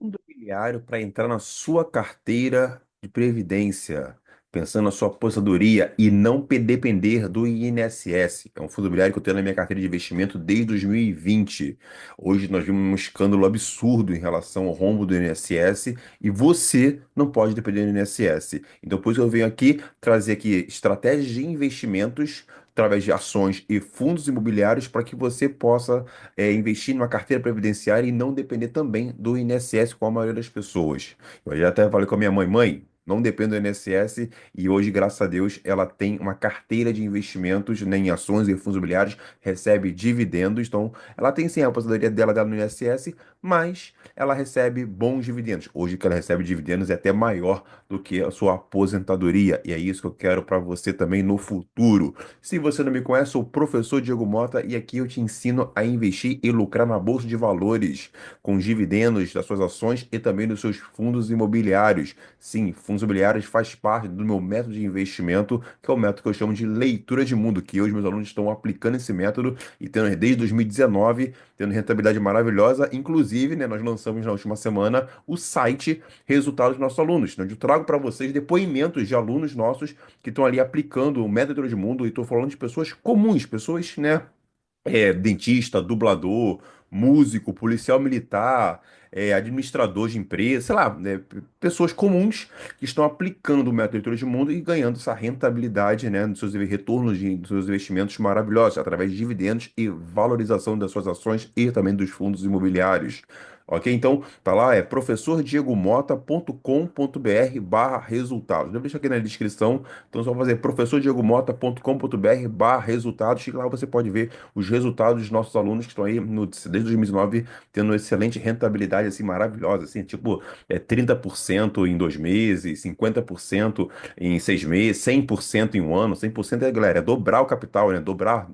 Fundo imobiliário para entrar na sua carteira de previdência, pensando na sua aposentadoria e não depender do INSS. É um fundo imobiliário que eu tenho na minha carteira de investimento desde 2020. Hoje nós vimos um escândalo absurdo em relação ao rombo do INSS e você não pode depender do INSS. Então, por isso eu venho aqui trazer aqui estratégias de investimentos através de ações e fundos imobiliários para que você possa investir numa carteira previdenciária e não depender também do INSS, como a maioria das pessoas. Eu já até falei com a minha mãe, mãe, não dependo do INSS e hoje, graças a Deus, ela tem uma carteira de investimentos, né, em ações e fundos imobiliários, recebe dividendos, então ela tem sim a aposentadoria dela no INSS, mas ela recebe bons dividendos. Hoje que ela recebe dividendos é até maior do que a sua aposentadoria e é isso que eu quero para você também no futuro. Se você não me conhece, sou o professor Diego Mota e aqui eu te ensino a investir e lucrar na bolsa de valores, com os dividendos das suas ações e também dos seus fundos imobiliários. Sim, fundos imobiliários faz parte do meu método de investimento, que é o método que eu chamo de leitura de mundo, que eu e os meus alunos estão aplicando esse método e tendo desde 2019, tendo rentabilidade maravilhosa. Inclusive, né, nós lançamos na última semana o site Resultados dos nossos alunos, onde eu trago para vocês depoimentos de alunos nossos que estão ali aplicando o método de mundo, e estou falando de pessoas comuns, pessoas, né, dentista, dublador, músico, policial militar, administrador de empresa, sei lá, né, pessoas comuns que estão aplicando o método de leitura de mundo e ganhando essa rentabilidade, né, dos seus retornos dos seus investimentos maravilhosos, através de dividendos e valorização das suas ações e também dos fundos imobiliários. Ok? Então, tá lá, é professordiegomota.com.br/resultados. Eu deixo aqui na descrição. Então, só fazer professordiegomota.com.br/resultados. Chega lá, você pode ver os resultados dos nossos alunos que estão aí desde 2019 tendo excelente rentabilidade assim maravilhosa, assim, tipo, 30% em 2 meses, 50% em 6 meses, 100% em um ano. 100% galera, é dobrar o capital, né? Dobrar.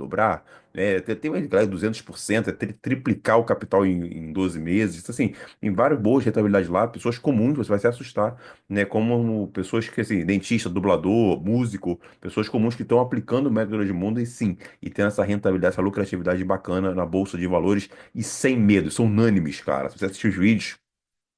Tem uma galera, 200%, triplicar o capital em 12 meses. Então, assim, tem várias boas rentabilidades lá, pessoas comuns, você vai se assustar, né? Como pessoas que, assim, dentista, dublador, músico, pessoas comuns que estão aplicando o método de mundo e sim, e tendo essa rentabilidade, essa lucratividade bacana na bolsa de valores e sem medo, são unânimes, cara. Se você assistir os vídeos,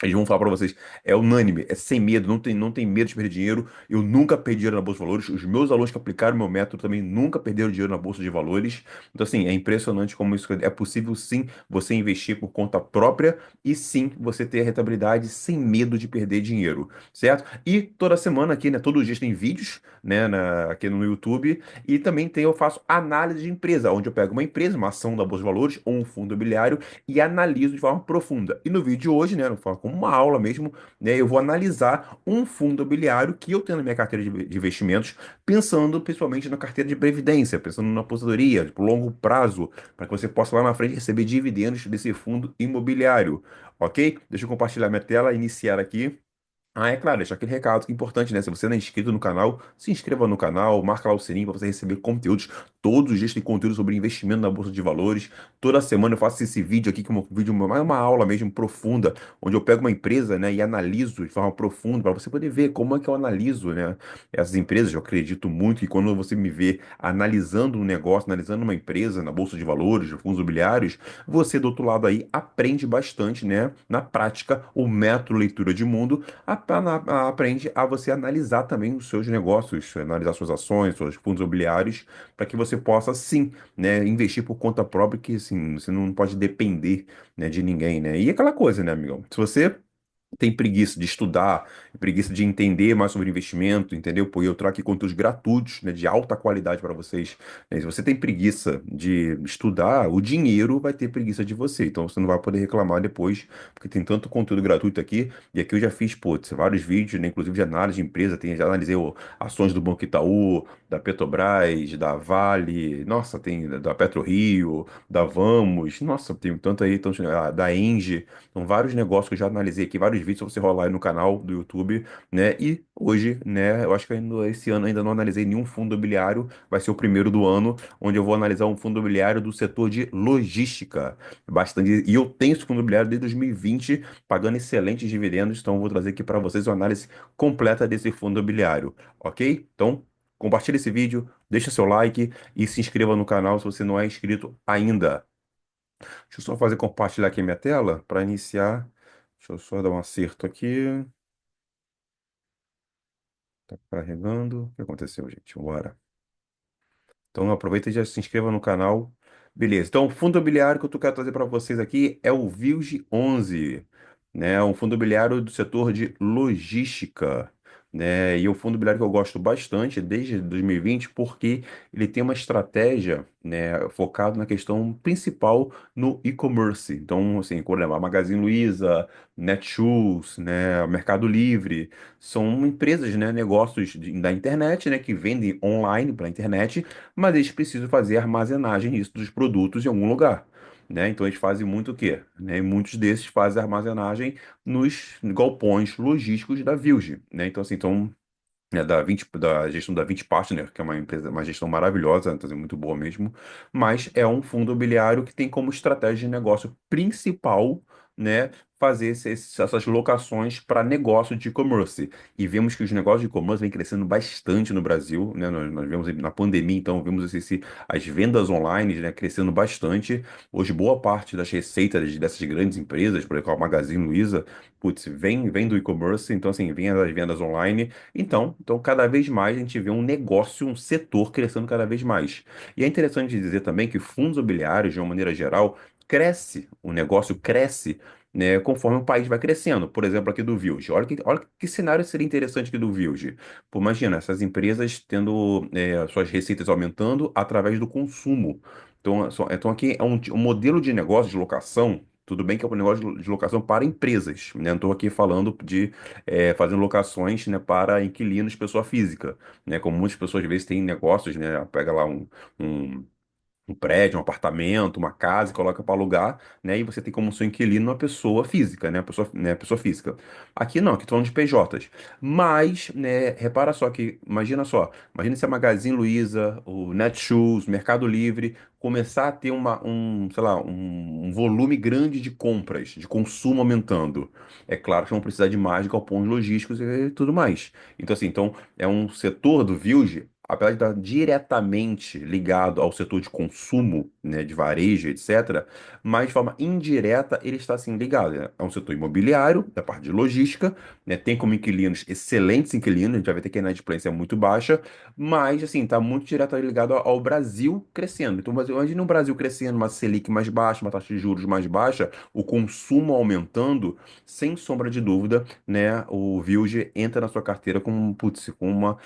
eles vão falar pra vocês, é unânime, é sem medo, não tem medo de perder dinheiro. Eu nunca perdi dinheiro na Bolsa de Valores. Os meus alunos que aplicaram meu método também nunca perderam dinheiro na Bolsa de Valores. Então, assim, é impressionante como isso é possível sim você investir por conta própria e sim você ter a rentabilidade sem medo de perder dinheiro, certo? E toda semana aqui, né? Todos os dias tem vídeos, né, aqui no YouTube. E também eu faço análise de empresa, onde eu pego uma empresa, uma ação da Bolsa de Valores ou um fundo imobiliário e analiso de forma profunda. E no vídeo de hoje, né, como uma aula mesmo, né, eu vou analisar um fundo imobiliário que eu tenho na minha carteira de investimentos, pensando principalmente na carteira de previdência, pensando na aposentadoria, tipo, longo prazo, para que você possa lá na frente receber dividendos desse fundo imobiliário, ok? Deixa eu compartilhar minha tela, iniciar aqui. Ah, é claro, deixa aquele recado que é importante, né? Se você não é inscrito no canal, se inscreva no canal, marca lá o sininho para você receber conteúdos. Todos os dias tem conteúdo sobre investimento na Bolsa de Valores. Toda semana eu faço esse vídeo aqui, que é um vídeo, mais uma aula mesmo profunda, onde eu pego uma empresa, né, e analiso de forma profunda, para você poder ver como é que eu analiso, né, essas empresas. Eu acredito muito que quando você me vê analisando um negócio, analisando uma empresa na Bolsa de Valores, fundos imobiliários, você do outro lado aí aprende bastante, né, na prática, o método leitura de mundo aprende a você analisar também os seus negócios, analisar suas ações, seus fundos imobiliários, para que você possa, sim, né, investir por conta própria, que, assim, você não pode depender, né, de ninguém, né? E aquela coisa, né, amigão? Se você tem preguiça de estudar, preguiça de entender mais sobre investimento, entendeu? Pô, eu trago aqui conteúdos gratuitos, né, de alta qualidade para vocês. Né? Se você tem preguiça de estudar, o dinheiro vai ter preguiça de você. Então você não vai poder reclamar depois, porque tem tanto conteúdo gratuito aqui. E aqui eu já fiz, putz, vários vídeos, né, inclusive de análise de empresa. Já analisei ações do Banco Itaú, da Petrobras, da Vale, nossa, tem da PetroRio, da Vamos, nossa, tem tanto aí, tanto, da Engie. São vários negócios que eu já analisei aqui, vários vídeos pra você rolar aí no canal do YouTube, né? E hoje, né, eu acho que ainda esse ano ainda não analisei nenhum fundo imobiliário, vai ser o primeiro do ano, onde eu vou analisar um fundo imobiliário do setor de logística. Bastante, e eu tenho esse fundo imobiliário desde 2020, pagando excelentes dividendos, então eu vou trazer aqui para vocês uma análise completa desse fundo imobiliário, ok? Então, compartilhe esse vídeo, deixa seu like e se inscreva no canal se você não é inscrito ainda. Deixa eu só fazer compartilhar aqui minha tela para iniciar. Deixa eu só dar um acerto aqui. Tá carregando. O que aconteceu, gente? Bora. Então aproveita e já se inscreva no canal. Beleza. Então, o fundo imobiliário que eu quero trazer para vocês aqui é o Vilge 11, né? Um fundo imobiliário do setor de logística, né? E é um fundo imobiliário que eu gosto bastante desde 2020 porque ele tem uma estratégia, né, focado na questão principal no e-commerce. Então, assim, por exemplo, a Magazine Luiza, Netshoes, né, Mercado Livre, são empresas, né, negócios da internet, né, que vendem online pela internet, mas eles precisam fazer armazenagem disso, dos produtos em algum lugar. Né? Então eles fazem muito o quê? Né? E muitos desses fazem armazenagem nos galpões logísticos da Vilge, né? Então assim, então da gestão da 20 Partner, que é uma empresa, uma gestão maravilhosa, uma empresa muito boa mesmo, mas é um fundo imobiliário que tem como estratégia de negócio principal, né, fazer essas locações para negócio de e-commerce. E vemos que os negócios de e-commerce vêm crescendo bastante no Brasil, né? Nós vemos na pandemia, então, vimos as vendas online, né, crescendo bastante. Hoje, boa parte das receitas dessas grandes empresas, por exemplo, a Magazine Luiza, putz, vem do e-commerce, então, assim, vem das vendas online. Então, cada vez mais a gente vê um negócio, um setor crescendo cada vez mais. E é interessante dizer também que fundos imobiliários, de uma maneira geral, o negócio cresce, né, conforme o país vai crescendo. Por exemplo, aqui do Vilge. Olha que cenário seria interessante aqui do Vilge. Pô, imagina, essas empresas tendo suas receitas aumentando através do consumo. Então aqui é um modelo de negócio de locação. Tudo bem que é um negócio de locação para empresas, né? Não estou aqui falando de fazendo locações, né, para inquilinos, pessoa física, né? Como muitas pessoas às vezes têm negócios, né? Pega lá um um prédio, um apartamento, uma casa e coloca para alugar, né? E você tem como seu inquilino uma pessoa física, pessoa física. Aqui não, aqui estão falando de PJs. Mas, né, repara só que, imagina se a Magazine Luiza, o Netshoes, Mercado Livre começar a ter sei lá, um volume grande de compras, de consumo aumentando. É claro que vão precisar de mais galpões logísticos e tudo mais. Então, assim, então é um setor do Vilge, apesar de estar diretamente ligado ao setor de consumo, né, de varejo, etc., mas de forma indireta ele está assim ligado, né? É um setor imobiliário, da parte de logística, né, tem como inquilinos excelentes inquilinos, a gente vai ver que a inadimplência é muito baixa, mas assim, está muito diretamente ligado ao Brasil crescendo. Então, imagina um Brasil crescendo, uma Selic mais baixa, uma taxa de juros mais baixa, o consumo aumentando, sem sombra de dúvida, né, o Vilge entra na sua carteira com, putz, com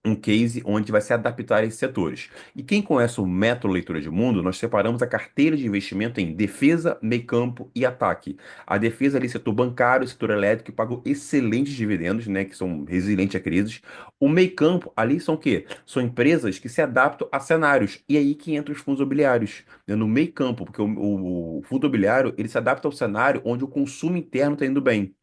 um case onde vai se adaptar a esses setores. E quem conhece o método leitura de mundo, nós separamos a carteira de investimento em defesa, meio campo e ataque. A defesa ali, setor bancário, setor elétrico, que pagou excelentes dividendos, né, que são resilientes a crises. O meio campo ali são o quê? São empresas que se adaptam a cenários. E aí que entra os fundos imobiliários, né, no meio campo, porque o fundo imobiliário, ele se adapta ao cenário onde o consumo interno está indo bem.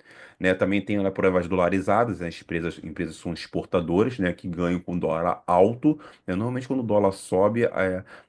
Né, também tem lá provas dolarizadas, né, as empresas são exportadoras, né, que ganham com dólar alto. Né, normalmente, quando o dólar sobe,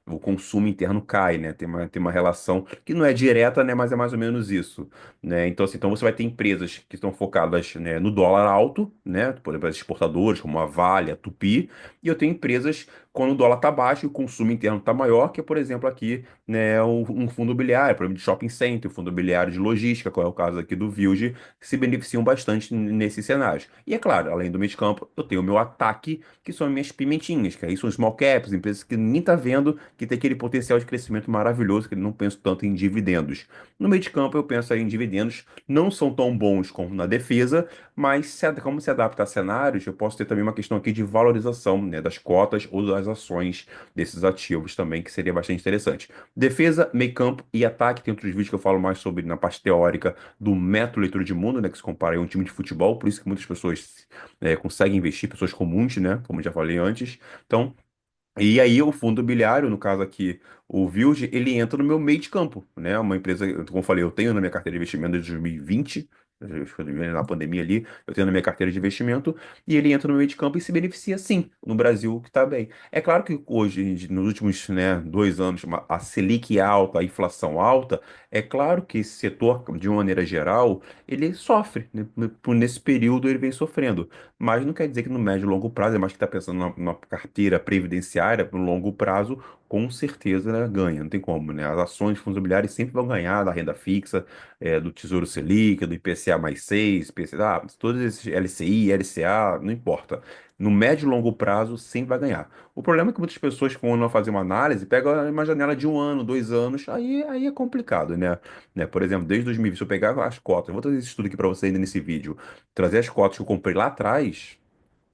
o consumo interno cai, né, tem uma relação que não é direta, né, mas é mais ou menos isso. Né? Então, assim, então você vai ter empresas que estão focadas, né, no dólar alto, né, por exemplo, as exportadoras, como a Vale, a Tupi, e eu tenho empresas quando o dólar está baixo e o consumo interno está maior, que é, por exemplo, aqui, né, um fundo imobiliário, por exemplo, de shopping center, fundo imobiliário de logística, qual é o caso aqui do Vilge, que se beneficiam bastante nesses cenários. E é claro, além do meio de campo, eu tenho o meu ataque, que são as minhas pimentinhas, que aí são small caps, empresas que ninguém está vendo, que tem aquele potencial de crescimento maravilhoso, que eu não penso tanto em dividendos. No meio de campo, eu penso aí em dividendos, não são tão bons como na defesa, mas como se adapta a cenários, eu posso ter também uma questão aqui de valorização, né, das cotas ou das ações desses ativos também, que seria bastante interessante. Defesa, meio campo e ataque, tem outros vídeos que eu falo mais sobre na parte teórica do método leitura de mundo, né, que se compara a um time de futebol, por isso que muitas pessoas conseguem investir, pessoas comuns, né, como eu já falei antes. Então, e aí o fundo imobiliário, no caso aqui, o Vilge, ele entra no meu meio de campo, né? Uma empresa, como eu falei, eu tenho na minha carteira de investimento desde 2020, na pandemia ali, eu tenho na minha carteira de investimento, e ele entra no meio de campo e se beneficia sim, no Brasil, que está bem. É claro que hoje, nos últimos, né, 2 anos, a Selic alta, a inflação alta, é claro que esse setor, de uma maneira geral, ele sofre, né? Nesse período ele vem sofrendo. Mas não quer dizer que no médio e longo prazo, é mais que está pensando numa carteira previdenciária, no longo prazo, com certeza, né, ganha, não tem como, né? As ações de fundos imobiliários sempre vão ganhar da renda fixa, do Tesouro Selic, do IPCA mais 6, IPCA, todos esses LCI, LCA, não importa. No médio e longo prazo, sempre vai ganhar. O problema é que muitas pessoas, quando vão fazer uma análise, pegam uma janela de 1 ano, 2 anos, aí é complicado, né? Por exemplo, desde 2020, se eu pegar as cotas, eu vou trazer esse estudo aqui para você ainda nesse vídeo, trazer as cotas que eu comprei lá atrás,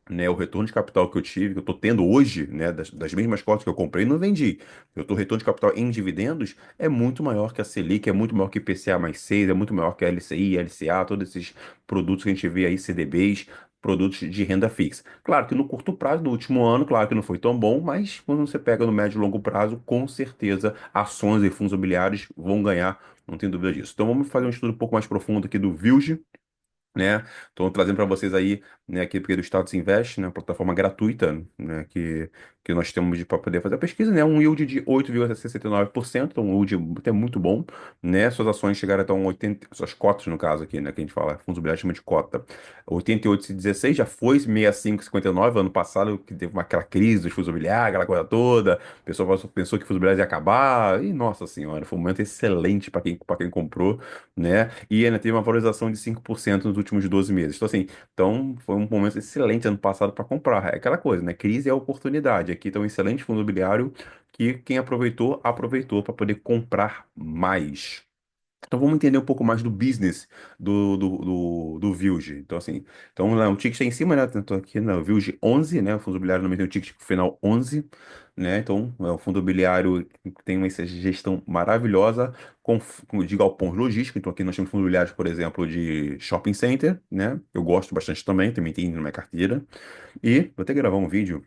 né, o retorno de capital que eu tive, que eu estou tendo hoje, né, das mesmas cotas que eu comprei, não vendi. Retorno de capital em dividendos é muito maior que a Selic, é muito maior que IPCA mais 6, é muito maior que a LCI, LCA, todos esses produtos que a gente vê aí, CDBs, produtos de renda fixa. Claro que no curto prazo, no último ano, claro que não foi tão bom, mas quando você pega no médio e longo prazo, com certeza ações e fundos imobiliários vão ganhar, não tem dúvida disso. Então vamos fazer um estudo um pouco mais profundo aqui do VILG, né? Estou trazendo para vocês aí, né, aqui porque do Status Invest, né, plataforma gratuita, né, que nós temos para poder fazer a pesquisa, né, um yield de 8,69%, então um yield até muito bom, né? Suas ações chegaram até um 80, suas cotas no caso aqui, né, que a gente fala, fundos imobiliários chama de cota. 88,16 já foi 65,59 ano passado, que teve aquela crise dos fundos imobiliários, aquela coisa toda, o pessoal pensou que fundos imobiliários ia acabar, e nossa senhora, foi um momento excelente para quem comprou, né? E ainda teve uma valorização de 5% nos últimos 12 meses. Então, assim, foi um momento excelente ano passado para comprar. É aquela coisa, né? Crise é oportunidade. Aqui está um excelente fundo imobiliário que quem aproveitou, aproveitou para poder comprar mais. Então vamos entender um pouco mais do business do Vilge. Então, assim, então, né, o ticket está em cima, né? Estou aqui no Vilge 11, né? O fundo imobiliário também tem o ticket final 11, né? Então, é um fundo imobiliário que tem uma gestão maravilhosa de galpões logísticos. Então, aqui nós temos fundos imobiliários, por exemplo, de shopping center, né? Eu gosto bastante também tem na minha carteira. E vou até gravar um vídeo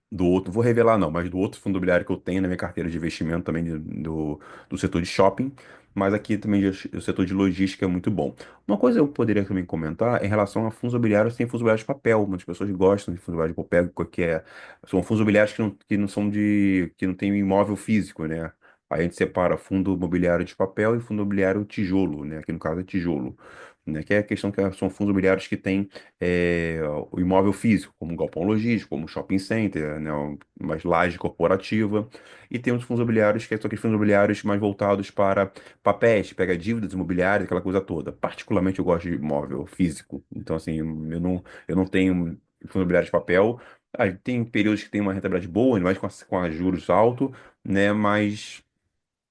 do outro, vou revelar não, mas do outro fundo imobiliário que eu tenho na minha carteira de investimento também do setor de shopping, mas aqui também o setor de logística é muito bom. Uma coisa eu poderia também comentar em relação a fundos imobiliários, tem fundos imobiliários de papel, muitas pessoas gostam de fundos imobiliários de papel, são fundos imobiliários que não são que não tem um imóvel físico, né? Aí a gente separa fundo imobiliário de papel e fundo imobiliário tijolo, né? Aqui no caso é tijolo, né? Que é a questão que são fundos imobiliários que têm é, o imóvel físico, como um galpão logístico, como um shopping center, né, uma laje corporativa. E tem os fundos imobiliários, que são aqueles fundos imobiliários mais voltados para papéis, pega dívidas imobiliárias, aquela coisa toda. Particularmente eu gosto de imóvel físico. Então, assim, eu não tenho fundo imobiliário de papel. Ah, tem períodos que tem uma rentabilidade boa, ainda mais com a juros altos, né? Mas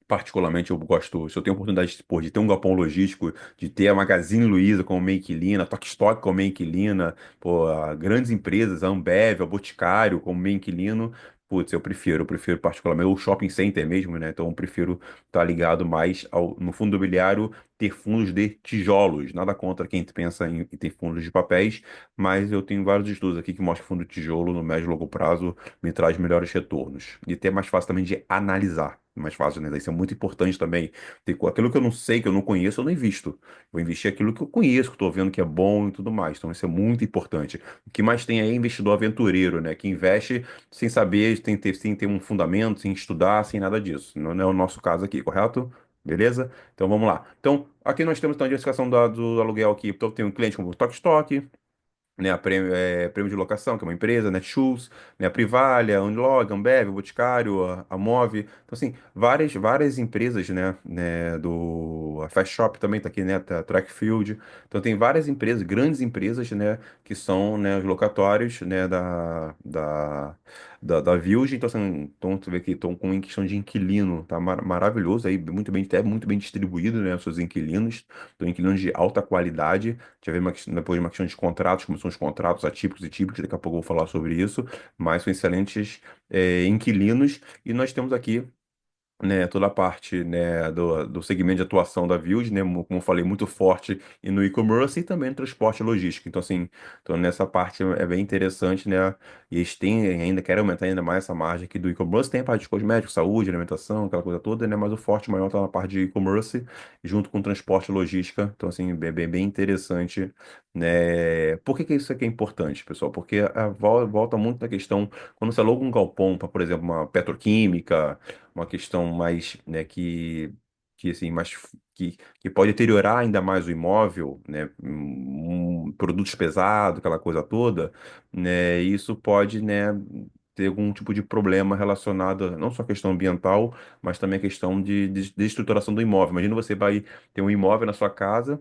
particularmente, eu gosto, se eu tenho a oportunidade pô, de ter um galpão logístico, de ter a Magazine Luiza como minha inquilina, a Tokstok como minha inquilina, pô, grandes empresas, a Ambev, a Boticário como meu inquilino, putz, eu prefiro particularmente o shopping center mesmo, né? Então eu prefiro estar ligado mais no fundo imobiliário, ter fundos de tijolos. Nada contra quem pensa em ter fundos de papéis, mas eu tenho vários estudos aqui que mostram que fundo de tijolo no médio e longo prazo me traz melhores retornos. E até é mais fácil também de analisar. Mais fácil, né? Isso é muito importante também. Aquilo que eu não sei, que eu não conheço, eu não invisto. Vou investir aquilo que eu conheço, que estou vendo que é bom e tudo mais. Então, isso é muito importante. O que mais tem aí é investidor aventureiro, né? Que investe sem saber, sem ter um fundamento, sem estudar, sem nada disso. Não é o nosso caso aqui, correto? Beleza? Então vamos lá. Então, aqui nós temos então a diversificação do aluguel aqui. Então, tem um cliente como o Tok Stock, né, a Prêmio de Locação, que é uma empresa, Netshoes, né, a Privalha, a Unilog, a Ambev, o Boticário, a Move. Então, assim, várias empresas, né, a Fast Shop também está aqui, né, a Trackfield. Então, tem várias empresas, grandes empresas, né, que são, né, os locatórios, né, da Vilge. Então, assim, então, tu vê que estão com questão de inquilino, tá maravilhoso aí, até muito bem distribuído, né, os seus inquilinos. Então, inquilinos de alta qualidade. Já vem depois uma questão de contratos, como são os contratos atípicos e típicos, daqui a pouco eu vou falar sobre isso, mas são excelentes inquilinos, e nós temos aqui, né, toda a parte, né, do segmento de atuação da Village, né, como eu falei, muito forte e no e-commerce e também no transporte e logística. Então, assim, então nessa parte é bem interessante, né, e eles têm ainda, querem aumentar ainda mais essa margem aqui do e-commerce. Tem a parte de cosméticos, saúde, alimentação, aquela coisa toda, né, mas o forte maior está na parte de e-commerce, junto com transporte e logística. Então, assim, bem interessante, né. Por que isso aqui é importante, pessoal? Porque volta muito na questão, quando você aluga um galpão para, por exemplo, uma petroquímica, uma questão mais, né, que assim, que pode deteriorar ainda mais o imóvel, né, produtos pesados, aquela coisa toda, né, isso pode, né, ter algum tipo de problema relacionado não só à questão ambiental, mas também à questão de estruturação do imóvel. Imagina você vai ter um imóvel na sua casa.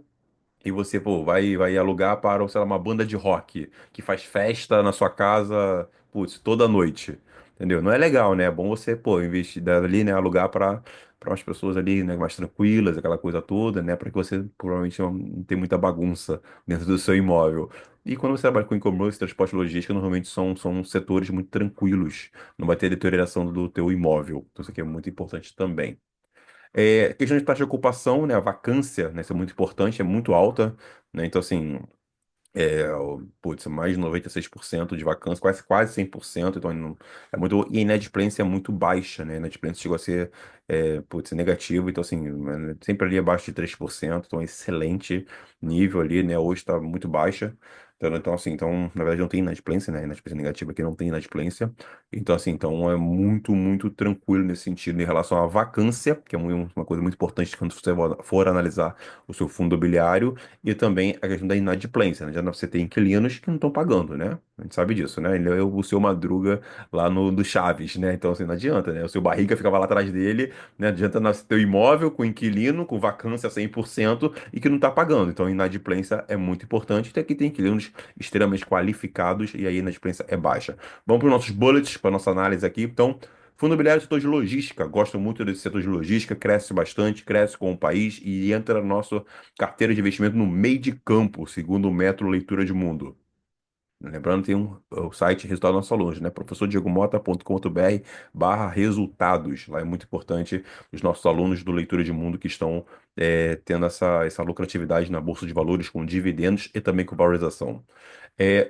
E você, pô, vai alugar para, sei lá, uma banda de rock que faz festa na sua casa, putz, toda noite. Entendeu? Não é legal, né? É bom você, pô, investir ali, né? Alugar para umas pessoas ali, né, mais tranquilas, aquela coisa toda, né? Para que você provavelmente não tenha muita bagunça dentro do seu imóvel. E quando você trabalha com e-commerce, transporte e logística, normalmente são setores muito tranquilos. Não vai ter deterioração do teu imóvel. Então isso aqui é muito importante também. Questão de taxa de ocupação, né? A vacância, né? Isso é muito importante, é muito alta, né? Então, assim, putz, mais de 96% de vacância, quase 100%, então é muito, e a inadimplência é muito baixa, né? A inadimplência chegou a ser, putz, negativo, então assim, sempre ali abaixo de 3%, então excelente nível ali, né? Hoje está muito baixa, então assim, então, na verdade não tem inadimplência, né? Inadimplência negativa aqui não tem inadimplência, então assim, então é muito tranquilo nesse sentido em relação à vacância, que é uma coisa muito importante quando você for analisar o seu fundo imobiliário, e também a questão da inadimplência, né? Já você tem inquilinos que não estão pagando, né? A gente sabe disso, né? Ele é o seu Madruga lá no do Chaves, né? Então, assim, não adianta, né? O seu Barriga ficava lá atrás dele, né? Adianta nascer teu imóvel com inquilino, com vacância 100% e que não está pagando. Então, a inadimplência é muito importante. Até que tem inquilinos extremamente qualificados e aí a inadimplência é baixa. Vamos para os nossos bullets, para a nossa análise aqui. Então, fundo imobiliário, setor de logística. Gosto muito desse setor de logística, cresce bastante, cresce com o país e entra no nosso carteira de investimento no meio de campo, segundo o método Leitura de Mundo. Lembrando, tem o site Resultado Nossos Alunos, né? professordiegomota.com.br/resultados. Lá é muito importante os nossos alunos do Leitura de Mundo que estão tendo essa lucratividade na Bolsa de Valores com dividendos e também com valorização.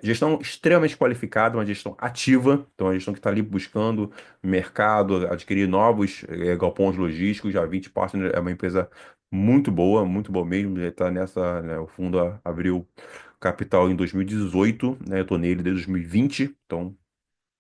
Gestão extremamente qualificada, uma gestão ativa, então uma gestão que está ali buscando mercado, adquirir novos galpões logísticos. A 20 Partner é uma empresa muito boa mesmo. Já está nessa, né, o fundo abriu capital em 2018, né? Eu estou nele desde 2020, então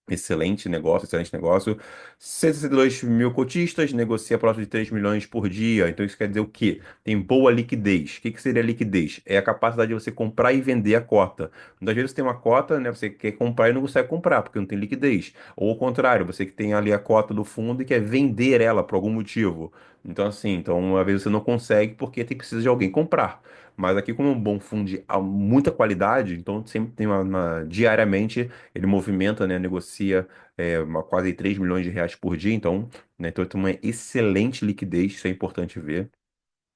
excelente negócio, excelente negócio. 162 mil cotistas, negocia próximo de 3 milhões por dia. Então isso quer dizer o quê? Tem boa liquidez. O que seria liquidez? É a capacidade de você comprar e vender a cota. Muitas vezes você tem uma cota, né? Você quer comprar e não consegue comprar, porque não tem liquidez. Ou ao contrário, você que tem ali a cota do fundo e quer vender ela por algum motivo. Então, assim, então, às vezes você não consegue porque precisa de alguém comprar. Mas aqui, como é um bom fundo de muita qualidade, então sempre tem diariamente ele movimenta, né, negocia quase 3 milhões de reais por dia, então, né, então tem uma excelente liquidez, isso é importante ver.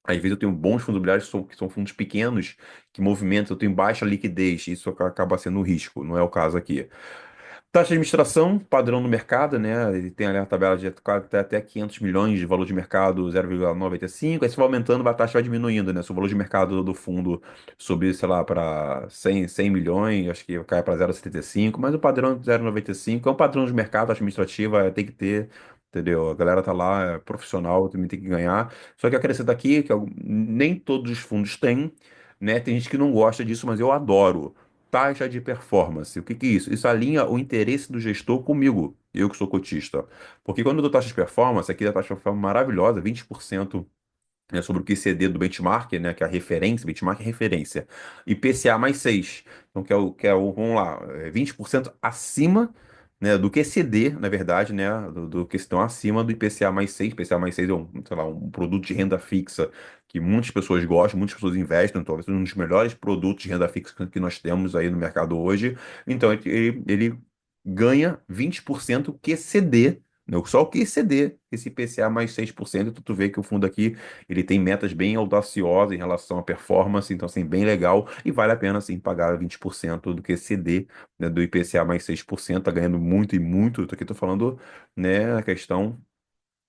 Às vezes eu tenho bons fundos imobiliários que são fundos pequenos, que movimentam, eu tenho baixa liquidez, isso acaba sendo um risco, não é o caso aqui. Taxa de administração, padrão no mercado, né? Ele tem ali a tabela de até 500 milhões de valor de mercado, 0,95. Aí se vai aumentando, a taxa vai diminuindo, né? Se o valor de mercado do fundo subir, sei lá, para 100 milhões, acho que cai para 0,75. Mas o padrão de 0,95 é um padrão de mercado, taxa administrativa tem que ter, entendeu? A galera tá lá, é profissional, também tem que ganhar. Só que acrescenta aqui que nem todos os fundos têm, né? Tem gente que não gosta disso, mas eu adoro. Taxa de performance. O que que é isso? Isso alinha o interesse do gestor comigo, eu que sou cotista. Porque quando eu dou taxa de performance, aqui a taxa de performance maravilhosa, 20%, né, sobre o QCD do benchmark, né, que é a referência, benchmark é referência. IPCA mais 6, então vamos lá, 20% acima, né, do QCD, na verdade, né, do que estão acima do IPCA mais 6. IPCA mais 6 é sei lá, um produto de renda fixa que muitas pessoas gostam, muitas pessoas investem, talvez um dos melhores produtos de renda fixa que nós temos aí no mercado hoje. Então, ele ganha 20% QCD, né, só o QCD, esse IPCA mais 6%, então tu vê que o fundo aqui ele tem metas bem audaciosas em relação à performance, então, assim, bem legal. E vale a pena, assim, pagar 20% do que CD, né, do IPCA mais 6%. Tá ganhando muito e muito. Aqui tô falando, né, a questão,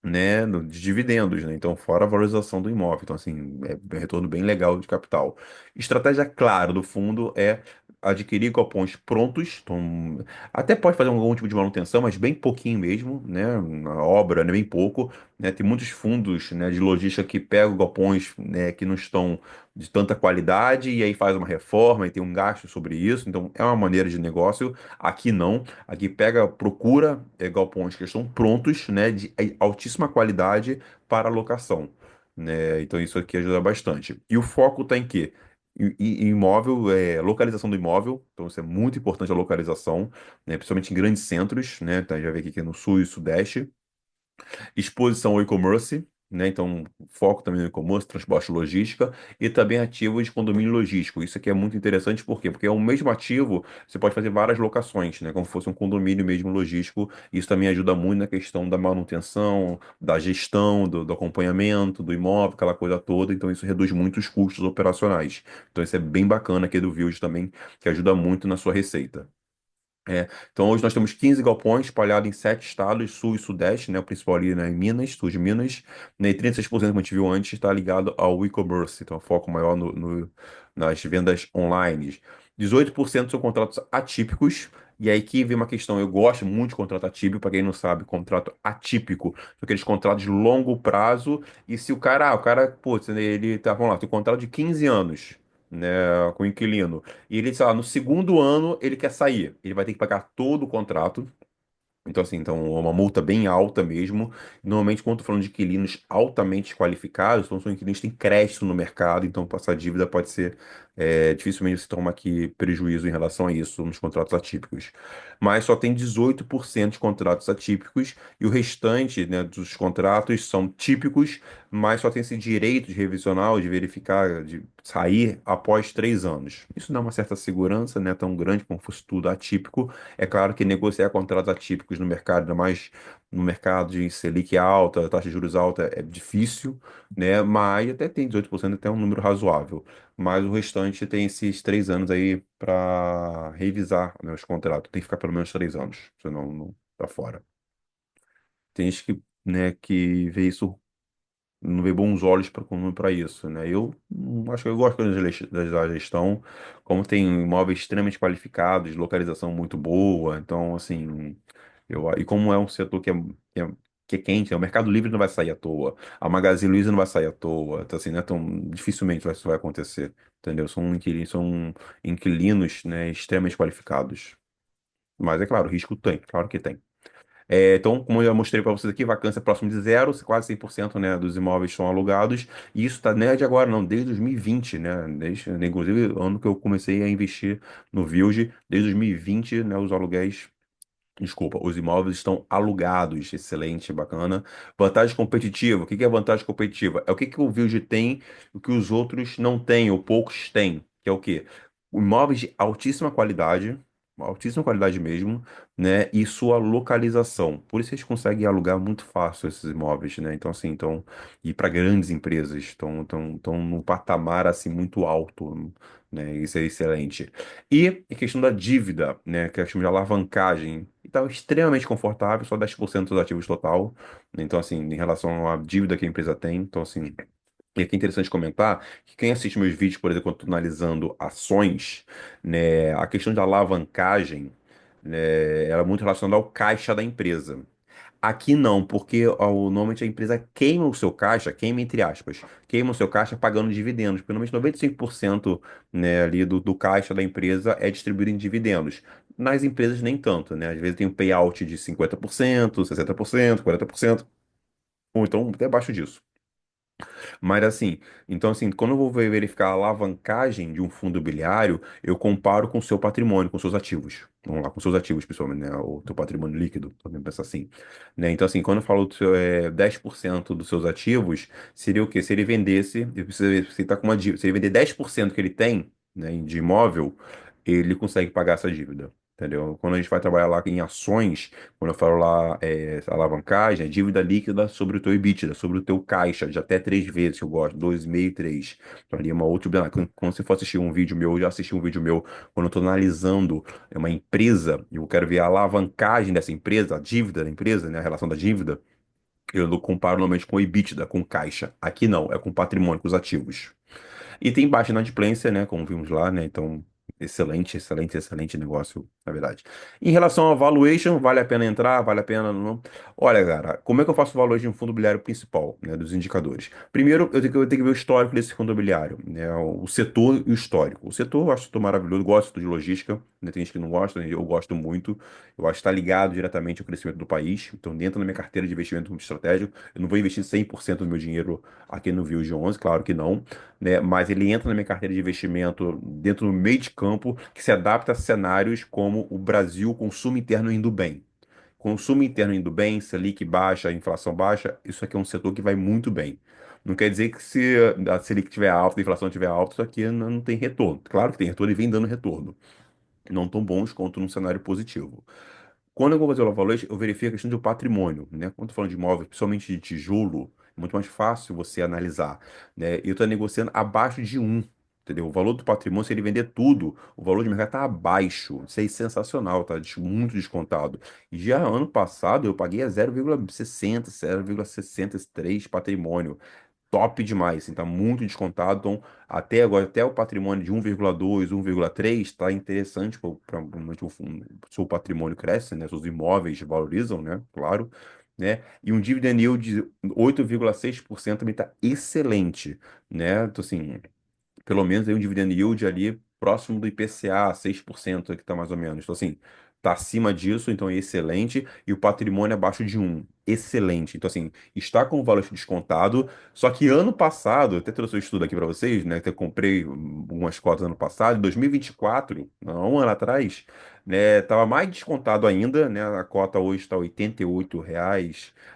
né, de dividendos, né? Então, fora a valorização do imóvel. Então, assim, é um retorno bem legal de capital. Estratégia clara do fundo é adquirir galpões prontos. Então, até pode fazer algum tipo de manutenção, mas bem pouquinho mesmo, né? Na obra, né, bem pouco, né? Tem muitos fundos, né, de logística que pegam galpões, né, que não estão de tanta qualidade e aí faz uma reforma e tem um gasto sobre isso. Então, é uma maneira de negócio. Aqui não. Aqui procura galpões que estão prontos, né, de altíssima qualidade para locação, né? Então isso aqui ajuda bastante. E o foco está em quê? E imóvel, localização do imóvel, então isso é muito importante a localização, né, principalmente em grandes centros, né, então já vê aqui que é no sul e sudeste. Exposição ao e-commerce, né? Então, foco também no e-commerce, transporte e logística, e também ativos de condomínio logístico. Isso aqui é muito interessante, por quê? Porque é o mesmo ativo, você pode fazer várias locações, né? Como se fosse um condomínio mesmo logístico. Isso também ajuda muito na questão da manutenção, da gestão, do acompanhamento do imóvel, aquela coisa toda. Então, isso reduz muito os custos operacionais. Então, isso é bem bacana aqui do Village também, que ajuda muito na sua receita. Então hoje nós temos 15 galpões espalhados em 7 estados, sul e sudeste, né? O principal ali, né, em Minas, sul de Minas, né? E 36%, como a gente viu antes, está ligado ao e-commerce, então foco maior nas vendas online. 18% são contratos atípicos, e aí que vem uma questão, eu gosto muito de contrato atípico, para quem não sabe, contrato atípico, são aqueles contratos de longo prazo, e se o cara, putz, ele tá, vamos lá, tem um contrato de 15 anos, né, com o inquilino. E ele, sei lá, no segundo ano ele quer sair. Ele vai ter que pagar todo o contrato. Então, assim, então, é uma multa bem alta mesmo. Normalmente, quando eu tô falando de inquilinos altamente qualificados, então são inquilinos que têm crédito no mercado, então passar dívida pode ser, dificilmente você toma aqui prejuízo em relação a isso nos contratos atípicos. Mas só tem 18% de contratos atípicos e o restante, né, dos contratos são típicos, mas só tem esse direito de revisional, de verificar, de sair após 3 anos. Isso dá uma certa segurança, né, tão grande como fosse tudo atípico. É claro que negociar contratos atípicos no mercado, ainda mais no mercado de Selic alta, taxa de juros alta, é difícil, né? Mas até tem 18%, até um número razoável. Mas o restante tem esses 3 anos aí para revisar, né, os contratos. Tem que ficar pelo menos 3 anos, senão não tá fora. Tem gente que, né, que vê isso, não vê bons olhos para isso, né? Eu acho que eu gosto da gestão, como tem imóveis extremamente qualificados, localização muito boa, então, assim, e como é um setor que é quente, né? O Mercado Livre não vai sair à toa, a Magazine Luiza não vai sair à toa, então, assim, né? Tão dificilmente isso vai acontecer, entendeu? São inquilinos, né, extremamente qualificados. Mas é claro, risco tem, claro que tem. Então, como eu já mostrei para vocês aqui, vacância próximo de zero, quase 100%, né, dos imóveis são alugados, e isso tá, não é de agora, não, desde 2020, né, inclusive ano que eu comecei a investir no Vilge, desde 2020, né, os aluguéis, desculpa, os imóveis estão alugados, excelente, bacana. Vantagem competitiva, o que que é vantagem competitiva? É o que que o Vilge tem, o que os outros não têm, ou poucos têm, que é o quê? Imóveis de altíssima qualidade mesmo, né? E sua localização. Por isso eles conseguem alugar muito fácil esses imóveis, né? Então, assim, e para grandes empresas, estão num patamar assim muito alto, né? Isso é excelente. E a questão da dívida, né? Que é a questão de alavancagem. Então, extremamente confortável, só 10% dos ativos total. Então, assim, em relação à dívida que a empresa tem, então, assim. E aqui é interessante comentar que quem assiste meus vídeos, por exemplo, quando estou analisando ações, né, a questão de alavancagem, né, ela é muito relacionada ao caixa da empresa. Aqui não, porque normalmente a empresa queima o seu caixa, queima entre aspas, queima o seu caixa pagando dividendos, porque normalmente 95%, né, ali do caixa da empresa é distribuído em dividendos. Nas empresas nem tanto, né? Às vezes tem um payout de 50%, 60%, 40%, ou então até abaixo disso. Mas assim, então assim, quando eu vou verificar a alavancagem de um fundo imobiliário, eu comparo com o seu patrimônio, com seus ativos. Vamos lá, com seus ativos, principalmente, né? O teu patrimônio líquido, também pensa assim. Né? Então, assim, quando eu falo 10% dos seus ativos, seria o quê? Se ele vendesse, se ele tá com uma dívida, se ele vender 10% que ele tem, né, de imóvel, ele consegue pagar essa dívida. Entendeu? Quando a gente vai trabalhar lá em ações, quando eu falo lá alavancagem, é dívida líquida sobre o teu EBITDA, sobre o teu caixa, de até 3 vezes, que eu gosto, 2,5, 3. Então ali é uma outra. Quando você for assistir um vídeo meu, eu já assisti um vídeo meu, quando eu estou analisando uma empresa, e eu quero ver a alavancagem dessa empresa, a dívida da empresa, né, a relação da dívida, eu não comparo normalmente com o EBITDA, com caixa. Aqui não, é com patrimônio, com os ativos. E tem baixa inadimplência, né, como vimos lá, né, então excelente, excelente, excelente negócio na verdade. Em relação ao valuation, vale a pena entrar, vale a pena não? Olha, cara, como é que eu faço o valuation de um fundo imobiliário principal, né, dos indicadores? Primeiro, eu tenho que ver o histórico desse fundo imobiliário, né, o setor e o histórico. O setor, eu acho o setor maravilhoso, gosto de logística, né, tem gente que não gosta, eu gosto muito. Eu acho que está ligado diretamente ao crescimento do país, então dentro da minha carteira de investimento muito estratégico, eu não vou investir 100% do meu dinheiro aqui no View de 11, claro que não, né? Mas ele entra na minha carteira de investimento dentro do meio de campo que se adapta a cenários como o Brasil, consumo interno indo bem. Consumo interno indo bem, Selic baixa, inflação baixa, isso aqui é um setor que vai muito bem. Não quer dizer que se a Selic estiver alta, a inflação estiver alta, isso aqui não tem retorno. Claro que tem retorno e vem dando retorno. Não tão bons quanto num cenário positivo. Quando eu vou fazer o valuation, eu verifico a questão do patrimônio, né? Quando eu tô falando de imóvel, principalmente de tijolo, é muito mais fácil você analisar, né? E eu estou negociando abaixo de um, entendeu? O valor do patrimônio, se ele vender tudo, o valor de mercado está abaixo. Isso aí é sensacional, tá? Muito descontado. E já ano passado eu paguei a 0,60, 0,63 patrimônio top demais, assim, tá muito descontado. Então, até agora, até o patrimônio de 1,2, 1,3 tá interessante para o seu patrimônio cresce, né? Seus imóveis valorizam, né? Claro, né? E um dividend yield de 8,6% também tá excelente, né? Então, assim, pelo menos aí um dividend yield ali próximo do IPCA, 6% que está mais ou menos. Então, assim, está acima disso, então é excelente. E o patrimônio abaixo de um, excelente. Então, assim, está com o valor descontado. Só que ano passado, eu até trouxe o estudo aqui para vocês, né? Que eu comprei algumas cotas ano passado, em 2024, não, um ano atrás, né? Estava mais descontado ainda, né? A cota hoje está R$ 88,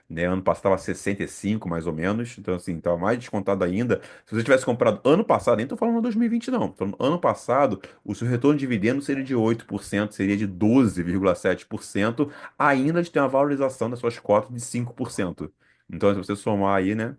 né? Ano passado estava 65 mais ou menos. Então, assim, estava mais descontado ainda. Se você tivesse comprado ano passado, nem estou falando 2020, não. Tô falando ano passado, o seu retorno de dividendo seria de 8%, seria de 12,7%, ainda de ter uma valorização das suas cotas de 5%. Então, se você somar aí, né?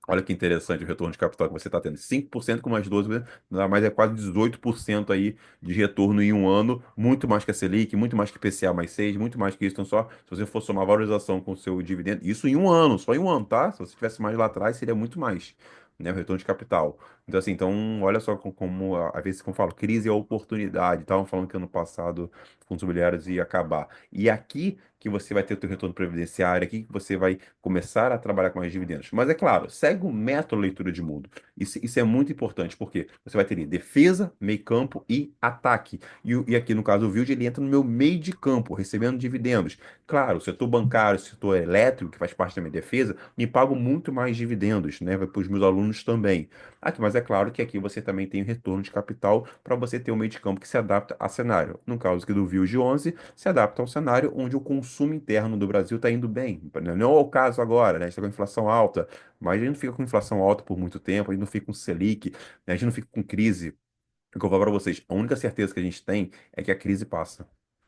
Olha que interessante o retorno de capital que você está tendo. 5% com mais 12%, dá mais é quase 18% aí de retorno em um ano, muito mais que a Selic, muito mais que IPCA mais 6, muito mais que isso. Então, só se você for somar valorização com o seu dividendo, isso em um ano, só em um ano, tá? Se você tivesse mais lá atrás, seria muito mais, né? O retorno de capital. Então, assim, então, olha só como, às vezes, como eu falo, crise é oportunidade. Estavam falando que ano passado fundos imobiliários ia acabar. E aqui que você vai ter o teu retorno previdenciário, aqui que você vai começar a trabalhar com mais dividendos. Mas é claro, segue o método leitura de mundo. Isso é muito importante, porque você vai ter ali defesa, meio campo e ataque. E aqui no caso do Wild, ele entra no meu meio de campo, recebendo dividendos. Claro, o setor bancário, o setor elétrico, que faz parte da minha defesa, me pagam muito mais dividendos, né? Vai para os meus alunos também. Aqui, mas é claro que aqui você também tem o retorno de capital para você ter um meio de campo que se adapta a cenário. No caso aqui do Wild 11, se adapta ao cenário onde o consumo interno do Brasil está indo bem. Não é o caso agora, né? A gente está com inflação alta, mas a gente não fica com inflação alta por muito tempo, a gente não fica com Selic, né? A gente não fica com crise. O que eu vou falar para vocês, a única certeza que a gente tem é que a crise passa.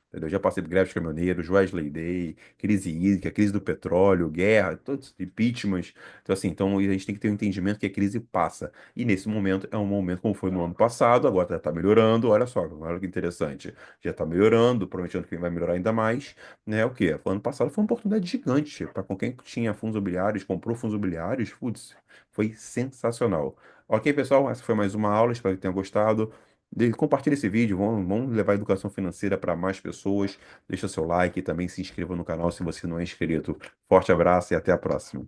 Entendeu? Já passei por greve de caminhoneiros, Wesley Day, crise hídrica, crise do petróleo, guerra, todos impeachments. Então, assim, então a gente tem que ter um entendimento que a crise passa. E nesse momento é um momento como foi no ano passado, agora já está melhorando. Olha só, olha que interessante. Já está melhorando, provavelmente ano que vem vai melhorar ainda mais. Né? O quê? Ano passado foi uma oportunidade gigante para com quem tinha fundos imobiliários, comprou fundos imobiliários, putz, foi sensacional. Ok, pessoal, essa foi mais uma aula, espero que tenham gostado. Compartilhe esse vídeo, vamos levar a educação financeira para mais pessoas. Deixa seu like e também se inscreva no canal se você não é inscrito. Forte abraço e até a próxima.